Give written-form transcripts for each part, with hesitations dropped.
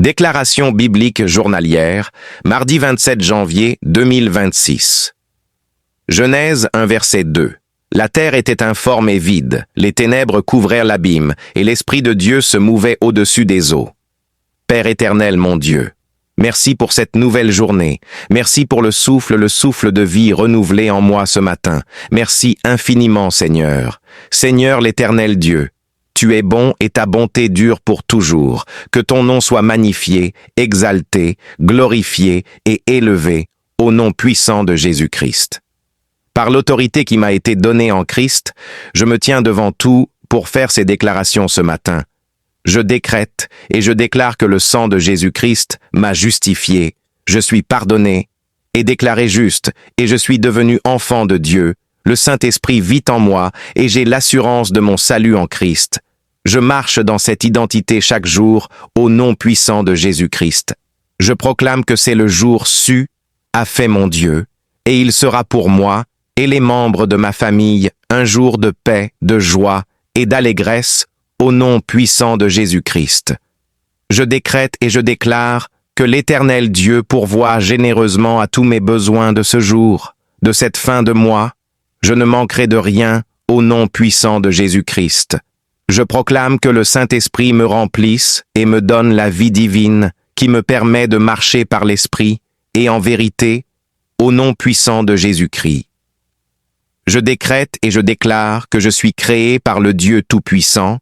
Déclaration biblique journalière, mardi 27 janvier 2026. Genèse 1 verset 2. La terre était informe et vide, les ténèbres couvrirent l'abîme, et l'Esprit de Dieu se mouvait au-dessus des eaux. Père éternel, mon Dieu, merci pour cette nouvelle journée. Merci pour le souffle de vie renouvelé en moi ce matin. Merci infiniment, Seigneur. Seigneur l'Éternel Dieu, tu es bon et ta bonté dure pour toujours. Que ton nom soit magnifié, exalté, glorifié et élevé au nom puissant de Jésus-Christ. Par l'autorité qui m'a été donnée en Christ, je me tiens devant tout pour faire ces déclarations ce matin. Je décrète et je déclare que le sang de Jésus-Christ m'a justifié, je suis pardonné et déclaré juste, et je suis devenu enfant de Dieu. Le Saint-Esprit vit en moi et j'ai l'assurance de mon salut en Christ. Je marche dans cette identité chaque jour au nom puissant de Jésus-Christ. Je proclame que c'est le jour su, a fait mon Dieu, et il sera pour moi et les membres de ma famille un jour de paix, de joie et d'allégresse au nom puissant de Jésus-Christ. Je décrète et je déclare que l'Éternel Dieu pourvoit généreusement à tous mes besoins de ce jour, de cette fin de mois. Je ne manquerai de rien au nom puissant de Jésus-Christ. Je proclame que le Saint-Esprit me remplisse et me donne la vie divine qui me permet de marcher par l'Esprit et en vérité au nom puissant de Jésus-Christ. Je décrète et je déclare que je suis créé par le Dieu Tout-Puissant.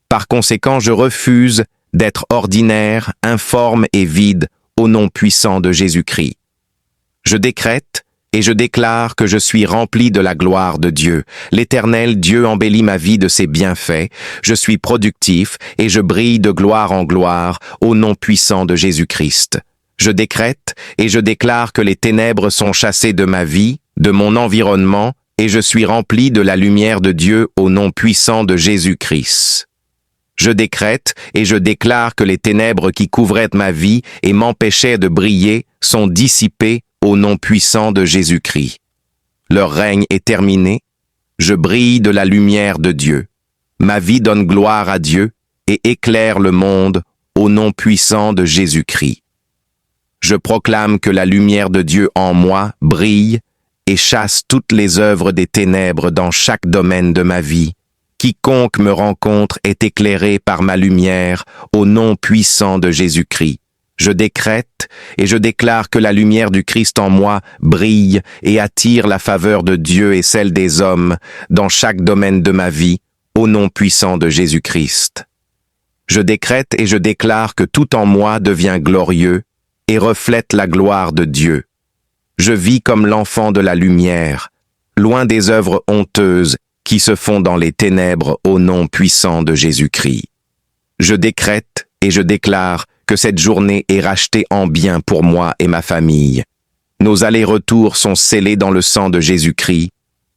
Par conséquent, je refuse d'être ordinaire, informe et vide au nom puissant de Jésus-Christ. Je décrète et je déclare que je suis rempli de la gloire de Dieu. L'Éternel Dieu embellit ma vie de ses bienfaits. Je suis productif et je brille de gloire en gloire au nom puissant de Jésus-Christ. Je décrète et je déclare que les ténèbres sont chassées de ma vie, de mon environnement, et je suis rempli de la lumière de Dieu au nom puissant de Jésus-Christ. Je décrète et je déclare que les ténèbres qui couvraient ma vie et m'empêchaient de briller sont dissipées au nom puissant de Jésus-Christ. Leur règne est terminé. Je brille de la lumière de Dieu. Ma vie donne gloire à Dieu et éclaire le monde au nom puissant de Jésus-Christ. Je proclame que la lumière de Dieu en moi brille et chasse toutes les œuvres des ténèbres dans chaque domaine de ma vie. Quiconque me rencontre est éclairé par ma lumière au nom puissant de Jésus-Christ. Je décrète et je déclare que la lumière du Christ en moi brille et attire la faveur de Dieu et celle des hommes dans chaque domaine de ma vie, au nom puissant de Jésus-Christ. Je décrète et je déclare que tout en moi devient glorieux et reflète la gloire de Dieu. Je vis comme l'enfant de la lumière, loin des œuvres honteuses qui se font dans les ténèbres au nom puissant de Jésus-Christ. Je décrète et je déclare que cette journée est rachetée en bien pour moi et ma famille. Nos allers-retours sont scellés dans le sang de Jésus-Christ.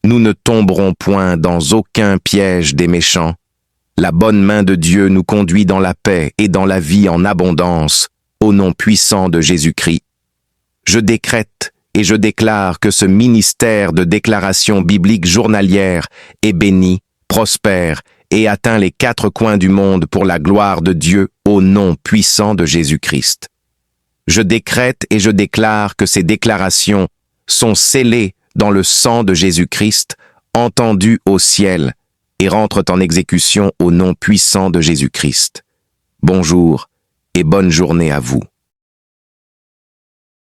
Nous ne tomberons point dans aucun piège des méchants. La bonne main de Dieu nous conduit dans la paix et dans la vie en abondance, au nom puissant de Jésus-Christ. Je décrète et je déclare que ce ministère de déclaration biblique journalière est béni, prospère et atteint les 4 coins du monde pour la gloire de Dieu au nom puissant de Jésus-Christ. Je décrète et je déclare que ces déclarations sont scellées dans le sang de Jésus-Christ, entendues au ciel, et rentrent en exécution au nom puissant de Jésus-Christ. Bonjour et bonne journée à vous.